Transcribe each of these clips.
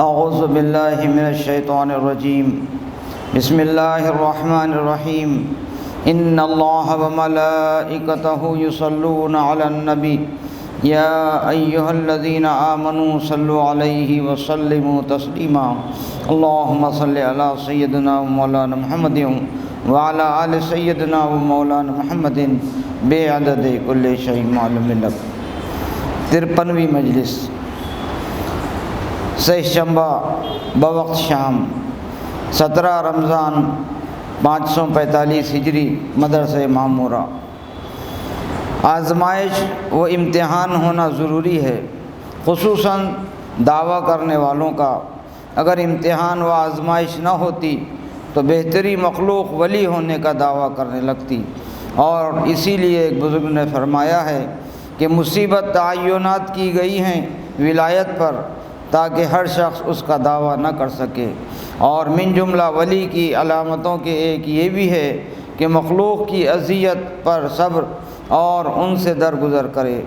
اعوذ باللہ من الشیطان الرجیم بسم اللہ الرحمن الرحیم ان اللہ وملائکتہ یصلون علی النبی یا ایہا الذین آمنوا صلوا علیہ وسلموا تسلیما اللہم صلی علی سیدنا و مولانا محمد وعلی آل سیدنا و مولانا محمد بعدد کل شیء معلوم لک۔ 53ویں مجلس سہشنبہ بوقت شام 17 رمضان 545 ہجری مدرسہ معمورہ۔ آزمائش و امتحان ہونا ضروری ہے، خصوصاً دعویٰ کرنے والوں کا۔ اگر امتحان و آزمائش نہ ہوتی تو بہتری مخلوق ولی ہونے کا دعویٰ کرنے لگتی، اور اسی لیے ایک بزرگ نے فرمایا ہے کہ مصیبت تعینات کی گئی ہیں ولایت پر تاکہ ہر شخص اس کا دعویٰ نہ کر سکے، اور من جملہ ولی کی علامتوں کے ایک یہ بھی ہے کہ مخلوق کی اذیت پر صبر اور ان سے درگزر کرے۔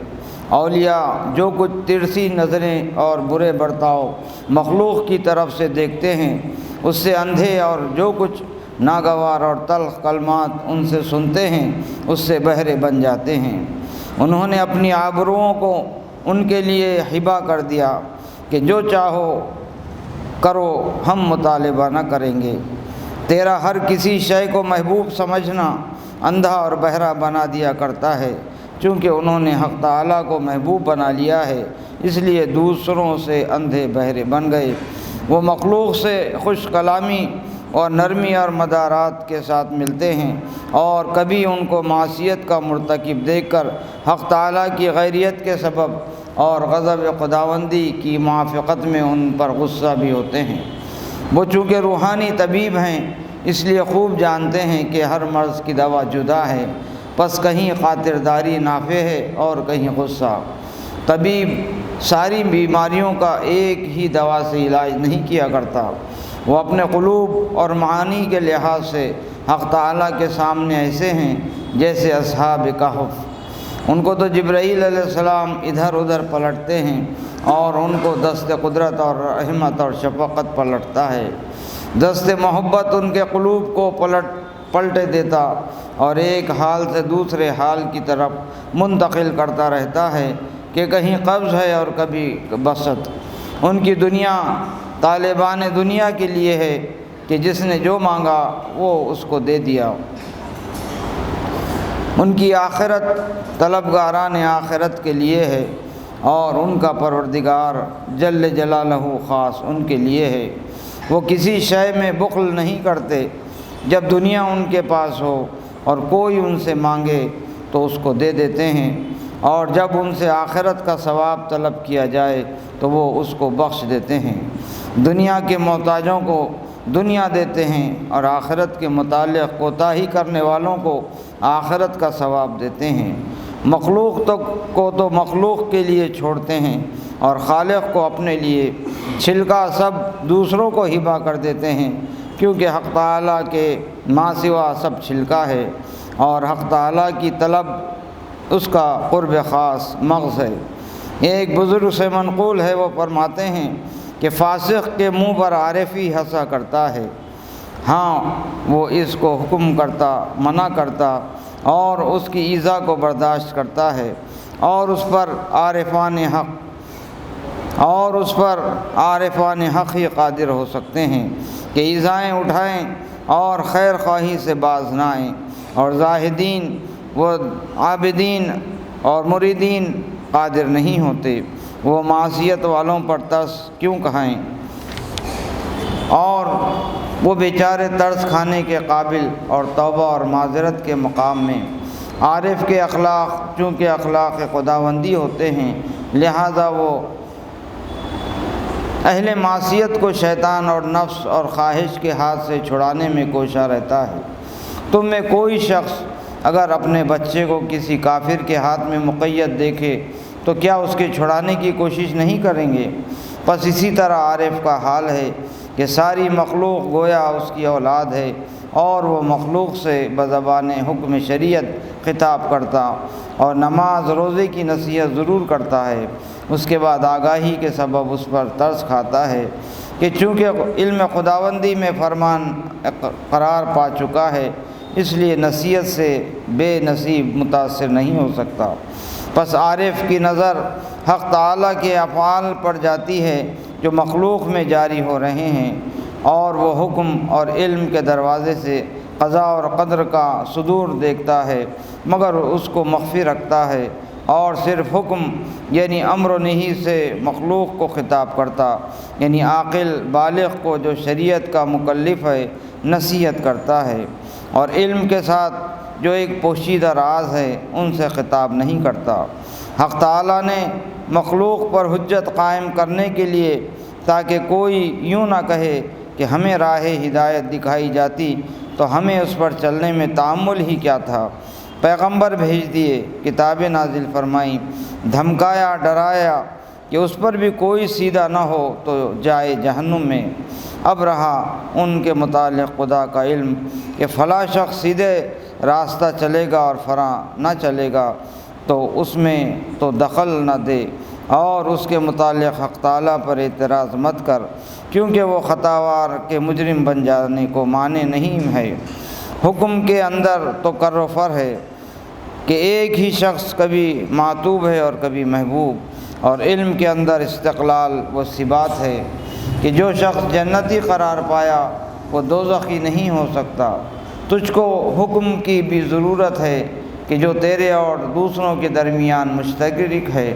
اولیاء جو کچھ ترسی نظریں اور برے برتاؤ مخلوق کی طرف سے دیکھتے ہیں اس سے اندھے، اور جو کچھ ناگوار اور تلخ کلمات ان سے سنتے ہیں اس سے بہرے بن جاتے ہیں۔ انہوں نے اپنی آبروؤں کو ان کے لیے ہبہ کر دیا کہ جو چاہو کرو، ہم مطالبہ نہ کریں گے۔ تیرا ہر کسی شے کو محبوب سمجھنا اندھا اور بہرا بنا دیا کرتا ہے، چونکہ انہوں نے حق تعالیٰ کو محبوب بنا لیا ہے، اس لیے دوسروں سے اندھے بہرے بن گئے۔ وہ مخلوق سے خوش کلامی اور نرمی اور مدارات کے ساتھ ملتے ہیں، اور کبھی ان کو معصیت کا مرتکب دیکھ کر حق تعالیٰ کی غیریت کے سبب اور غضب خداوندی کی موافقت میں ان پر غصہ بھی ہوتے ہیں۔ وہ چونکہ روحانی طبیب ہیں اس لیے خوب جانتے ہیں کہ ہر مرض کی دوا جدا ہے، پس کہیں خاطرداری نافع ہے اور کہیں غصہ۔ طبیب ساری بیماریوں کا ایک ہی دوا سے علاج نہیں کیا کرتا، وہ اپنے قلوب اور معانی کے لحاظ سے حق تعالیٰ کے سامنے ایسے ہیں جیسے اصحاب کہف۔ ان کو تو جبرائیل علیہ السلام ادھر ادھر پلٹتے ہیں، اور ان کو دست قدرت اور رحمت اور شفقت پلٹتا ہے۔ دست محبت ان کے قلوب کو پلٹے دیتا اور ایک حال سے دوسرے حال کی طرف منتقل کرتا رہتا ہے کہ کہیں قبض ہے اور کبھی بسط۔ ان کی دنیا طالبان دنیا کے لیے ہے کہ جس نے جو مانگا وہ اس کو دے دیا۔ ان کی آخرت طلبگاران آخرت کے لیے ہے، اور ان کا پروردگار جل جلالہ خاص ان کے لیے ہے۔ وہ کسی شے میں بخل نہیں کرتے، جب دنیا ان کے پاس ہو اور کوئی ان سے مانگے تو اس کو دے دیتے ہیں، اور جب ان سے آخرت کا ثواب طلب کیا جائے تو وہ اس کو بخش دیتے ہیں۔ دنیا کے محتاجوں کو دنیا دیتے ہیں، اور آخرت کے متعلق کوتاہی کرنے والوں کو آخرت کا ثواب دیتے ہیں۔ مخلوق کو تو مخلوق کے لیے چھوڑتے ہیں، اور خالق کو اپنے لیے چھلکا سب دوسروں کو ہبہ کر دیتے ہیں، کیونکہ حق تعالیٰ کے ما سوا سب چھلکا ہے، اور حق تعالیٰ کی طلب اس کا قرب خاص مغز ہے۔ ایک بزرگ سے منقول ہے، وہ فرماتے ہیں کہ فاسق کے منہ پر عارف ہی ہنسا کرتا ہے، ہاں وہ اس کو حکم کرتا، منع کرتا، اور اس کی ایذا کو برداشت کرتا ہے، اور اس پر عارفان حق ہی قادر ہو سکتے ہیں کہ ایذائیں اٹھائیں اور خیر خواہی سے باز نہ آئیں، اور زاہدین و عابدین اور مریدین قادر نہیں ہوتے، وہ معصیت والوں پر ترس کیوں کھائیں، اور وہ بیچارے ترس کھانے کے قابل اور توبہ اور معذرت کے مقام میں۔ عارف کے اخلاق چونکہ اخلاق خداوندی ہوتے ہیں، لہذا وہ اہل معصیت کو شیطان اور نفس اور خواہش کے ہاتھ سے چھڑانے میں کوشاں رہتا ہے۔ تم میں کوئی شخص اگر اپنے بچے کو کسی کافر کے ہاتھ میں مقید دیکھے تو کیا اس کے چھڑانے کی کوشش نہیں کریں گے؟ بس اسی طرح عارف کا حال ہے کہ ساری مخلوق گویا اس کی اولاد ہے، اور وہ مخلوق سے بزبان حکم شریعت خطاب کرتا اور نماز روزے کی نصیحت ضرور کرتا ہے، اس کے بعد آگاہی کے سبب اس پر ترس کھاتا ہے کہ چونکہ علم خداوندی میں فرمان قرار پا چکا ہے، اس لیے نصیحت سے بے نصیب متاثر نہیں ہو سکتا۔ پس عارف کی نظر حق تعالیٰ کے افعال پر جاتی ہے جو مخلوق میں جاری ہو رہے ہیں، اور وہ حکم اور علم کے دروازے سے قضاء اور قدر کا صدور دیکھتا ہے، مگر اس کو مخفی رکھتا ہے، اور صرف حکم یعنی امر و نہی سے مخلوق کو خطاب کرتا، یعنی عاقل بالغ کو جو شریعت کا مکلف ہے نصیحت کرتا ہے، اور علم کے ساتھ جو ایک پوشیدہ راز ہے ان سے خطاب نہیں کرتا۔ حق تعالیٰ نے مخلوق پر حجت قائم کرنے کے لیے تاکہ کوئی یوں نہ کہے کہ ہمیں راہ ہدایت دکھائی جاتی تو ہمیں اس پر چلنے میں تأمل ہی کیا تھا، پیغمبر بھیج دیے، کتابیں نازل فرمائیں، دھمکایا ڈرایا کہ اس پر بھی کوئی سیدھا نہ ہو تو جائے جہنم میں۔ اب رہا ان کے متعلق خدا کا علم کہ فلاں شخص سیدھے راستہ چلے گا اور فلاں نہ چلے گا، تو اس میں تو دخل نہ دے، اور اس کے متعلق حق تعالیٰ پر اعتراض مت کر، کیونکہ وہ خطاوار کے مجرم بن جانے کو مانے نہیں ہے۔ حکم کے اندر تو کر و فر ہے کہ ایک ہی شخص کبھی معتوب ہے اور کبھی محبوب، اور علم کے اندر استقلال و ثبات ہے کہ جو شخص جنتی قرار پایا وہ دوزخی نہیں ہو سکتا۔ تجھ کو حکم کی بھی ضرورت ہے کہ جو تیرے اور دوسروں کے درمیان مشترک ہے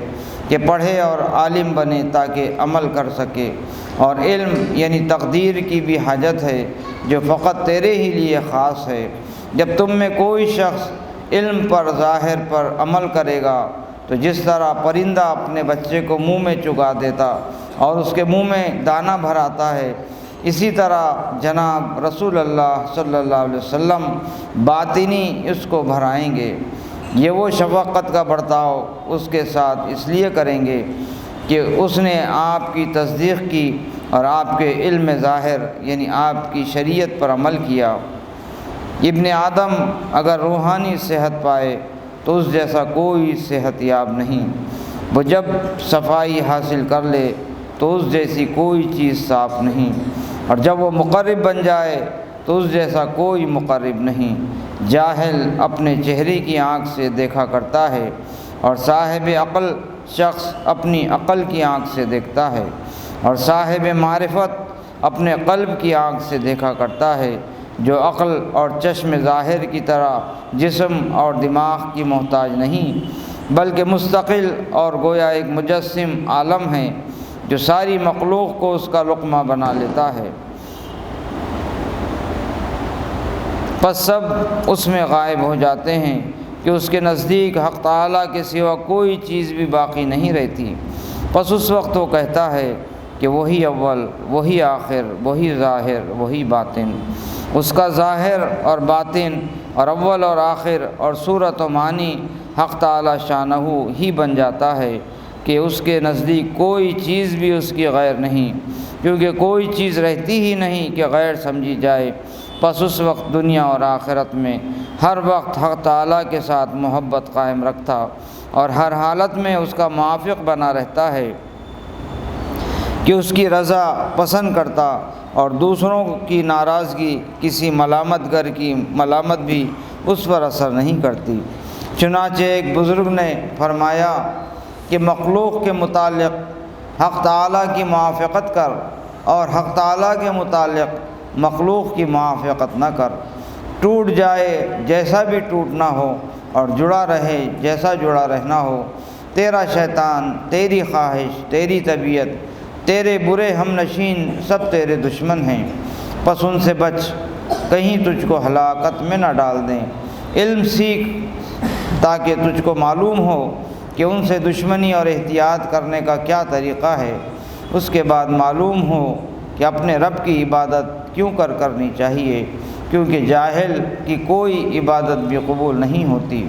کہ پڑھے اور عالم بنے تاکہ عمل کر سکے، اور علم یعنی تقدیر کی بھی حاجت ہے جو فقط تیرے ہی لیے خاص ہے۔ جب تم میں کوئی شخص علم پر ظاہر پر عمل کرے گا تو جس طرح پرندہ اپنے بچے کو منہ میں چگا دیتا اور اس کے منہ میں دانہ بھراتا ہے، اسی طرح جناب رسول اللہ صلی اللہ علیہ وسلم باطنی اس کو بھرائیں گے۔ یہ وہ شفقت کا برتاؤ اس کے ساتھ اس لیے کریں گے کہ اس نے آپ کی تصدیق کی اور آپ کے علم ظاہر یعنی آپ کی شریعت پر عمل کیا۔ ابن آدم اگر روحانی صحت پائے تو اس جیسا کوئی صحت یاب نہیں، وہ جب صفائی حاصل کر لے تو اس جیسی کوئی چیز صاف نہیں، اور جب وہ مقرب بن جائے تو اس جیسا کوئی مقرب نہیں۔ جاہل اپنے چہرے کی آنکھ سے دیکھا کرتا ہے، اور صاحب عقل شخص اپنی عقل کی آنکھ سے دیکھتا ہے، اور صاحب معرفت اپنے قلب کی آنکھ سے دیکھا کرتا ہے، جو عقل اور چشم ظاہر کی طرح جسم اور دماغ کی محتاج نہیں، بلکہ مستقل اور گویا ایک مجسم عالم ہے جو ساری مخلوق کو اس کا لقمہ بنا لیتا ہے۔ پس سب اس میں غائب ہو جاتے ہیں کہ اس کے نزدیک حق تعالیٰ کے سوا کوئی چیز بھی باقی نہیں رہتی۔ پس اس وقت وہ کہتا ہے کہ وہی اول، وہی آخر، وہی ظاہر، وہی باطن۔ اس کا ظاہر اور باطن اور اول اور آخر اور صورت و معنی حق تعالیٰ شانہ ہی بن جاتا ہے کہ اس کے نزدیک کوئی چیز بھی اس کی غیر نہیں، کیونکہ کوئی چیز رہتی ہی نہیں کہ غیر سمجھی جائے۔ پس اس وقت دنیا اور آخرت میں ہر وقت حق تعالیٰ کے ساتھ محبت قائم رکھتا اور ہر حالت میں اس کا موافق بنا رہتا ہے کہ اس کی رضا پسند کرتا، اور دوسروں کی ناراضگی کسی ملامت گر کی ملامت بھی اس پر اثر نہیں کرتی۔ چنانچہ ایک بزرگ نے فرمایا کہ مخلوق کے متعلق حق تعالیٰ کی موافقت کر، اور حق تعالیٰ کے متعلق مخلوق کی موافقت نہ کر۔ ٹوٹ جائے جیسا بھی ٹوٹنا ہو، اور جڑا رہے جیسا جڑا رہنا ہو۔ تیرا شیطان، تیری خواہش، تیری طبیعت، تیرے برے ہم نشین سب تیرے دشمن ہیں، پس ان سے بچ، کہیں تجھ کو ہلاکت میں نہ ڈال دیں۔ علم سیکھ تاکہ تجھ کو معلوم ہو کہ ان سے دشمنی اور احتیاط کرنے کا کیا طریقہ ہے، اس کے بعد معلوم ہو کہ اپنے رب کی عبادت کیوں کرنی چاہیے، کیونکہ جاہل کی کوئی عبادت بھی قبول نہیں ہوتی۔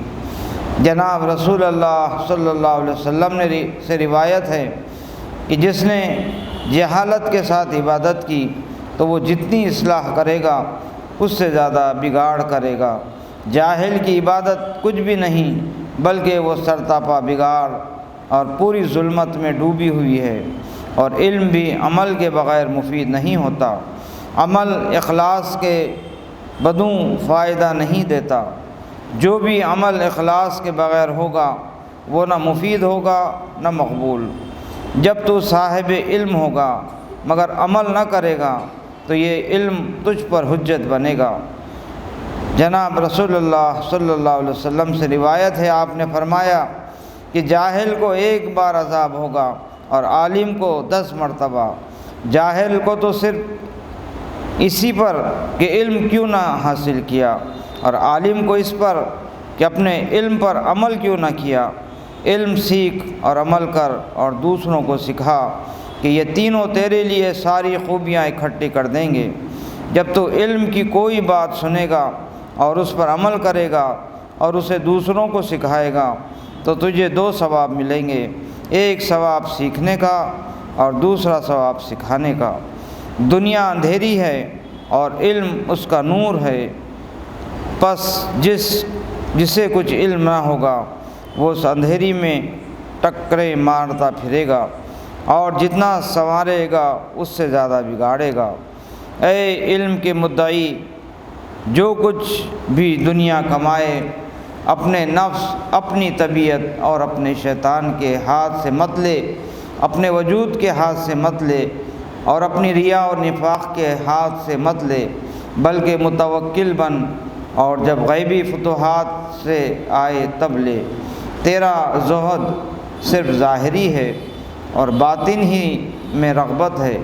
جناب رسول اللہ صلی اللہ علیہ وسلم سے روایت ہے کہ جس نے جہالت کے ساتھ عبادت کی تو وہ جتنی اصلاح کرے گا اس سے زیادہ بگاڑ کرے گا۔ جاہل کی عبادت کچھ بھی نہیں بلکہ وہ سرتاپا بگاڑ اور پوری ظلمت میں ڈوبی ہوئی ہے۔ اور علم بھی عمل کے بغیر مفید نہیں ہوتا۔ عمل اخلاص کے بدوں فائدہ نہیں دیتا۔ جو بھی عمل اخلاص کے بغیر ہوگا وہ نہ مفید ہوگا نہ مقبول۔ جب تو صاحب علم ہوگا مگر عمل نہ کرے گا تو یہ علم تجھ پر حجت بنے گا۔ جناب رسول اللہ صلی اللہ علیہ وسلم سے روایت ہے، آپ نے فرمایا کہ جاہل کو ایک بار عذاب ہوگا اور عالم کو 10 مرتبہ۔ جاہل کو تو صرف اسی پر کہ علم کیوں نہ حاصل کیا، اور عالم کو اس پر کہ اپنے علم پر عمل کیوں نہ کیا۔ علم سیکھ اور عمل کر اور دوسروں کو سکھا کہ یہ تینوں تیرے لیے ساری خوبیاں اکٹھی کر دیں گے۔ جب تو علم کی کوئی بات سنے گا اور اس پر عمل کرے گا اور اسے دوسروں کو سکھائے گا تو تجھے 2 ثواب ملیں گے، ایک ثواب سیکھنے کا اور دوسرا ثواب سکھانے کا۔ دنیا اندھیری ہے اور علم اس کا نور ہے، پس جسے کچھ علم نہ ہوگا وہ اس اندھیری میں ٹکریں مارتا پھرے گا اور جتنا سنوارے گا اس سے زیادہ بگاڑے گا۔ اے علم کے مدعی، جو کچھ بھی دنیا کمائے اپنے نفس، اپنی طبیعت اور اپنے شیطان کے ہاتھ سے مت لے، اپنے وجود کے ہاتھ سے مت لے اور اپنی ریا اور نفاق کے ہاتھ سے مت لے، بلکہ متوکل بن اور جب غیبی فتوحات سے آئے تب لے۔ تیرا زہد صرف ظاہری ہے اور باطن ہی میں رغبت ہے،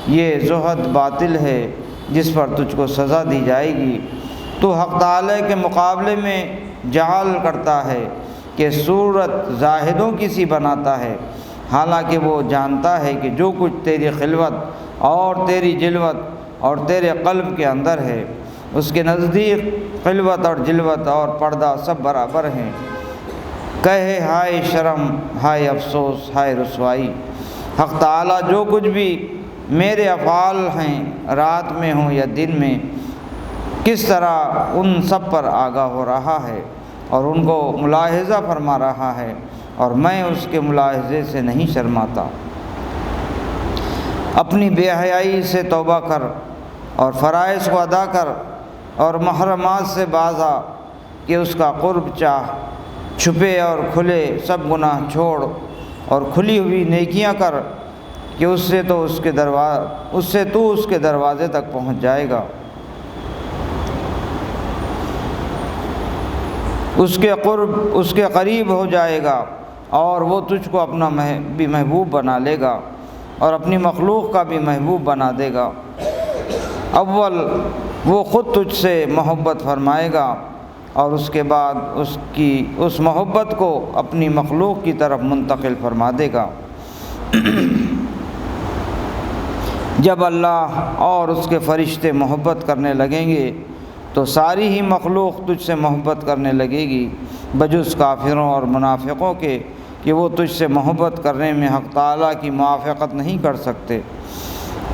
یہ زہد باطل ہے جس پر تجھ کو سزا دی جائے گی۔ تو حق تعالی کے مقابلے میں جعل کرتا ہے کہ صورت زاہدوں کی سی بناتا ہے، حالانکہ وہ جانتا ہے کہ جو کچھ تیری خلوت اور تیری جلوت اور تیرے قلب کے اندر ہے اس کے نزدیک خلوت اور جلوت اور پردہ سب برابر ہیں۔ کہے ہائے شرم، ہائے افسوس، ہائے رسوائی۔ حق تعالیٰ جو کچھ بھی میرے افعال ہیں رات میں ہوں یا دن میں، کس طرح ان سب پر آگاہ ہو رہا ہے اور ان کو ملاحظہ فرما رہا ہے، اور میں اس کے ملاحظے سے نہیں شرماتا۔ اپنی بے حیائی سے توبہ کر اور فرائض کو ادا کر اور محرمات سے باز آ کہ اس کا قرب چاہ۔ چھپے اور کھلے سب گناہ چھوڑ اور کھلی ہوئی نیکیاں کر کہ اس سے تو اس کے دروازے تک پہنچ جائے گا، اس کے قرب اس کے قریب ہو جائے گا اور وہ تجھ کو اپنا بھی محبوب بنا لے گا اور اپنی مخلوق کا بھی محبوب بنا دے گا۔ اول وہ خود تجھ سے محبت فرمائے گا اور اس کے بعد اس محبت کو اپنی مخلوق کی طرف منتقل فرما دے گا۔ جب اللہ اور اس کے فرشتے محبت کرنے لگیں گے تو ساری ہی مخلوق تجھ سے محبت کرنے لگے گی، بجز کافروں اور منافقوں کے کہ وہ تجھ سے محبت کرنے میں حق تعالیٰ کی موافقت نہیں کر سکتے۔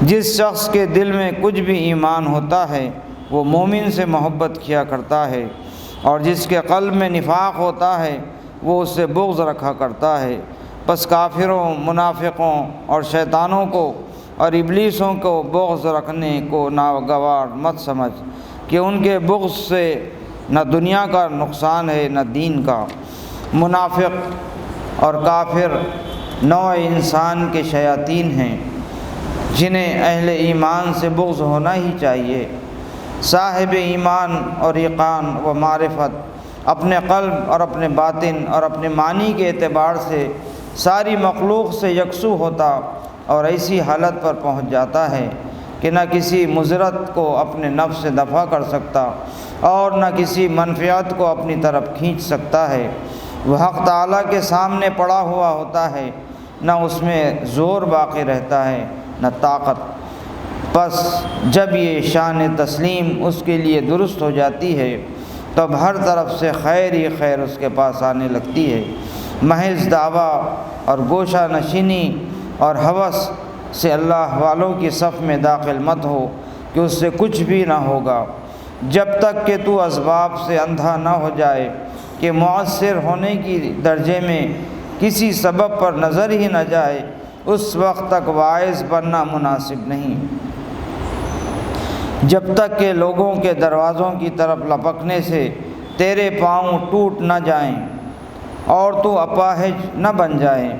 جس شخص کے دل میں کچھ بھی ایمان ہوتا ہے وہ مومن سے محبت کیا کرتا ہے، اور جس کے قلب میں نفاق ہوتا ہے وہ اس سے بغض رکھا کرتا ہے۔ پس کافروں، منافقوں اور شیطانوں کو اور ابلیسوں کو بغض رکھنے کو ناگوار مت سمجھ کہ ان کے بغض سے نہ دنیا کا نقصان ہے نہ دین کا۔ منافق اور کافر نوع انسان کے شیاطین ہیں جنہیں اہل ایمان سے بغض ہونا ہی چاہیے۔ صاحب ایمان اور یقین و معرفت اپنے قلب اور اپنے باطن اور اپنے معنی کے اعتبار سے ساری مخلوق سے یکسو ہوتا اور ایسی حالت پر پہنچ جاتا ہے کہ نہ کسی مضرت کو اپنے نفس سے دفع کر سکتا اور نہ کسی منفعت کو اپنی طرف کھینچ سکتا ہے۔ وہ حق تعالیٰ کے سامنے پڑا ہوا ہوتا ہے، نہ اس میں زور باقی رہتا ہے نہ طاقت۔ پس جب یہ شان تسلیم اس کے لیے درست ہو جاتی ہے تب ہر طرف سے خیر ہی خیر اس کے پاس آنے لگتی ہے۔ محض دعویٰ اور گوشہ نشینی اور ہوس سے اللہ والوں کی صف میں داخل مت ہو کہ اس سے کچھ بھی نہ ہوگا، جب تک کہ تو اسباب سے اندھا نہ ہو جائے کہ مؤثر ہونے کی درجے میں کسی سبب پر نظر ہی نہ جائے اس وقت تک واعظ بننا مناسب نہیں، جب تک کہ لوگوں کے دروازوں کی طرف لپکنے سے تیرے پاؤں ٹوٹ نہ جائیں اور تو اپاہج نہ بن جائے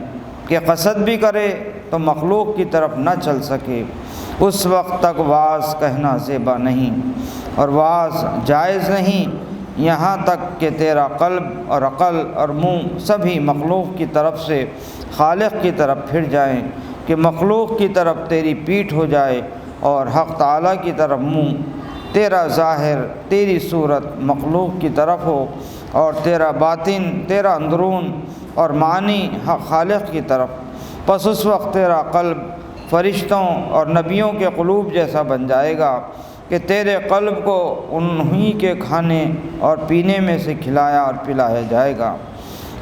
کہ قصد بھی کرے تو مخلوق کی طرف نہ چل سکے، اس وقت تک واعظ کہنا زیبا نہیں اور واعظ جائز نہیں، یہاں تک کہ تیرا قلب اور عقل اور منہ سبھی مخلوق کی طرف سے خالق کی طرف پھر جائیں، کہ مخلوق کی طرف تیری پیٹھ ہو جائے اور حق تعالیٰ کی طرف منہ، تیرا ظاہر تیری صورت مخلوق کی طرف ہو اور تیرا باطن تیرا اندرون اور معنی حق خالق کی طرف، پس اس وقت تیرا قلب فرشتوں اور نبیوں کے قلوب جیسا بن جائے گا کہ تیرے قلب کو انہی کے کھانے اور پینے میں سے کھلایا اور پلایا جائے گا۔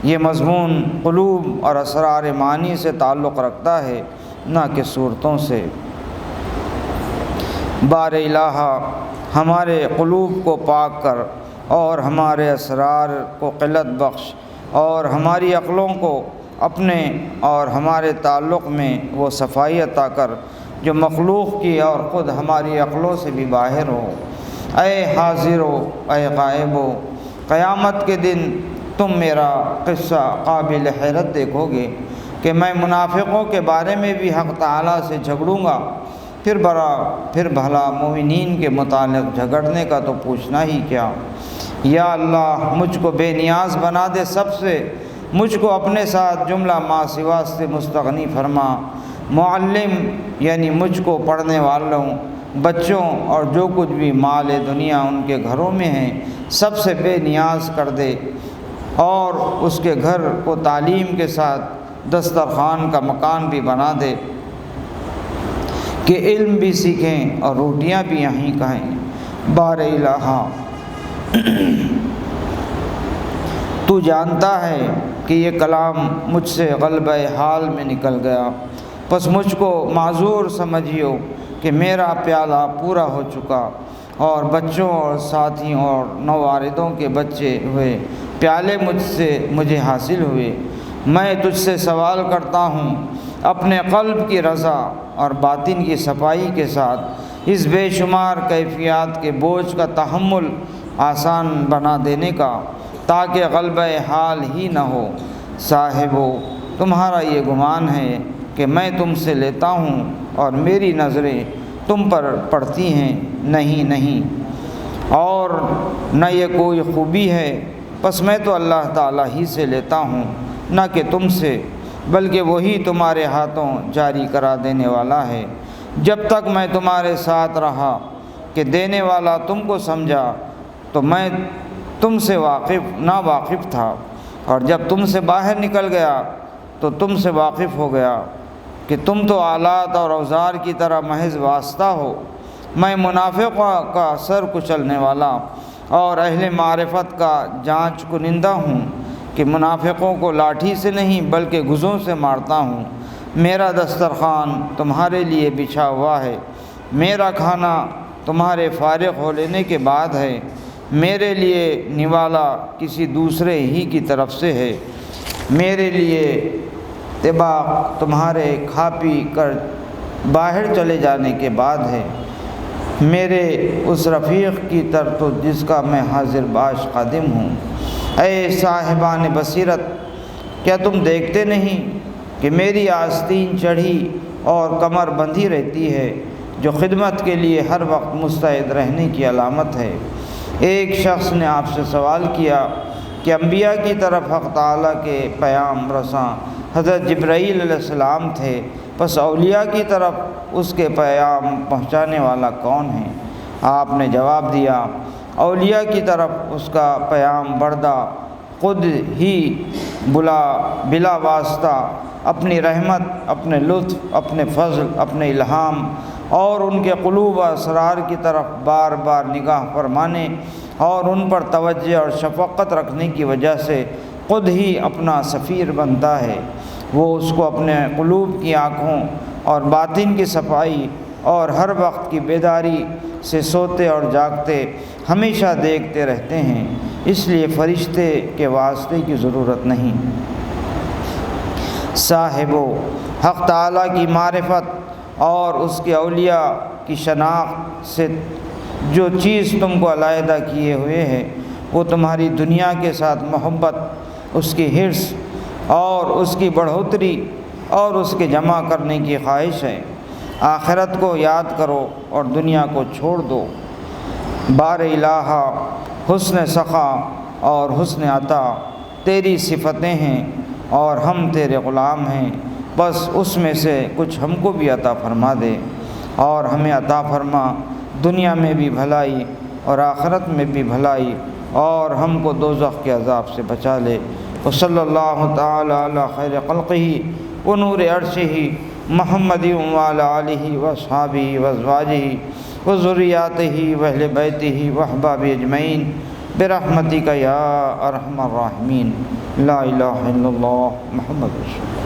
یہ مضمون قلوب اور اسرار معنی سے تعلق رکھتا ہے، نہ کہ صورتوں سے۔ بار الہٰ ہمارے قلوب کو پاک کر اور ہمارے اسرار کو قلت بخش اور ہماری عقلوں کو اپنے اور ہمارے تعلق میں وہ صفائی عطا کر جو مخلوق کی اور خود ہماری عقلوں سے بھی باہر ہو۔ اے حاضر و اے غائب و، قیامت کے دن تم میرا قصہ قابل حیرت دیکھو گے کہ میں منافقوں کے بارے میں بھی حق تعالیٰ سے جھگڑوں گا، پھر بھلا مومنین کے متعلق جھگڑنے کا تو پوچھنا ہی کیا۔ یا اللہ مجھ کو بے نیاز بنا دے سب سے، مجھ کو اپنے ساتھ جملہ ما سوا سے مستغنی فرما، معلم یعنی مجھ کو پڑھنے والوں، بچوں اور جو کچھ بھی مال دنیا ان کے گھروں میں ہیں سب سے بے نیاز کر دے، اور اس کے گھر کو تعلیم کے ساتھ دسترخوان کا مکان بھی بنا دے کہ علم بھی سیکھیں اور روٹیاں بھی یہیں کھائیں۔ بار الہٰ تو جانتا ہے کہ یہ کلام مجھ سے غلبہ حال میں نکل گیا، پس مجھ کو معذور سمجھیو کہ میرا پیالہ پورا ہو چکا اور بچوں اور ساتھیوں اور نوواردوں کے بچے ہوئے پیالے مجھے حاصل ہوئے۔ میں تجھ سے سوال کرتا ہوں اپنے قلب کی رضا اور باطن کی صفائی کے ساتھ اس بے شمار کیفیات کے بوجھ کا تحمل آسان بنا دینے کا، تاکہ غلبہ حال ہی نہ ہو۔ صاحبو تمہارا یہ گمان ہے کہ میں تم سے لیتا ہوں اور میری نظریں تم پر پڑتی ہیں، نہیں، اور نہ یہ کوئی خوبی ہے، پس میں تو اللہ تعالیٰ ہی سے لیتا ہوں، نہ کہ تم سے، بلکہ وہی تمہارے ہاتھوں جاری کرا دینے والا ہے۔ جب تک میں تمہارے ساتھ رہا کہ دینے والا تم کو سمجھا تو میں تم سے نا واقف تھا، اور جب تم سے باہر نکل گیا تو تم سے واقف ہو گیا کہ تم تو آلات اور اوزار کی طرح محض واسطہ ہو۔ میں منافقوں کا سر کچلنے والا اور اہل معرفت کا جانچ کنندہ ہوں کہ منافقوں کو لاٹھی سے نہیں بلکہ گزوں سے مارتا ہوں۔ میرا دسترخوان تمہارے لیے بچھا ہوا ہے، میرا کھانا تمہارے فارغ ہو لینے کے بعد ہے، میرے لیے نوالا کسی دوسرے ہی کی طرف سے ہے، میرے لیے طباق تمہارے کھا پی کر باہر چلے جانے کے بعد ہے، میرے اس رفیق کی طرف جس کا میں حاضر باش خادم ہوں۔ اے صاحبان بصیرت، کیا تم دیکھتے نہیں کہ میری آستین چڑھی اور کمر بندھی رہتی ہے، جو خدمت کے لیے ہر وقت مستعد رہنے کی علامت ہے۔ ایک شخص نے آپ سے سوال کیا کہ انبیاء کی طرف حق تعالیٰ کے پیام رساں حضرت جبرائیل علیہ السلام تھے، پس اولیاء کی طرف اس کے پیام پہنچانے والا کون ہے؟ آپ نے جواب دیا، اولیاء کی طرف اس کا پیام بردہ خود ہی بلا واسطہ اپنی رحمت، اپنے لطف، اپنے فضل، اپنے الہام اور ان کے قلوب و اسرار کی طرف بار بار نگاہ فرمانے اور ان پر توجہ اور شفقت رکھنے کی وجہ سے خود ہی اپنا سفیر بنتا ہے۔ وہ اس کو اپنے قلوب کی آنکھوں اور باطن کی صفائی اور ہر وقت کی بیداری سے سوتے اور جاگتے ہمیشہ دیکھتے رہتے ہیں، اس لیے فرشتے کے واسطے کی ضرورت نہیں۔ صاحبو، حق تعالیٰ کی معرفت اور اس کے اولیاء کی شناخت سے جو چیز تم کو علیحدہ کیے ہوئے ہے وہ تمہاری دنیا کے ساتھ محبت، اس کی حرص اور اس کی بڑھوتری اور اس کے جمع کرنے کی خواہش ہے۔ آخرت کو یاد کرو اور دنیا کو چھوڑ دو۔ بار الہا، حسن سخا اور حسن عطا تیری صفتیں ہیں اور ہم تیرے غلام ہیں، بس اس میں سے کچھ ہم کو بھی عطا فرما دے اور ہمیں عطا فرما دنیا میں بھی بھلائی اور آخرت میں بھی بھلائی، اور ہم کو دوزخ کے عذاب سے بچا لے۔ وصلی اللہ تعالی علی خیر خلقہ ونور عرشہ محمد وعلی آلہ واصحابہ وازواجہ وذریاتہ واہل بیتہ واحباب اجمعین برحمتک یا ارحم الراحمین۔ لا الہ الا اللہ محمد رسول اللہ۔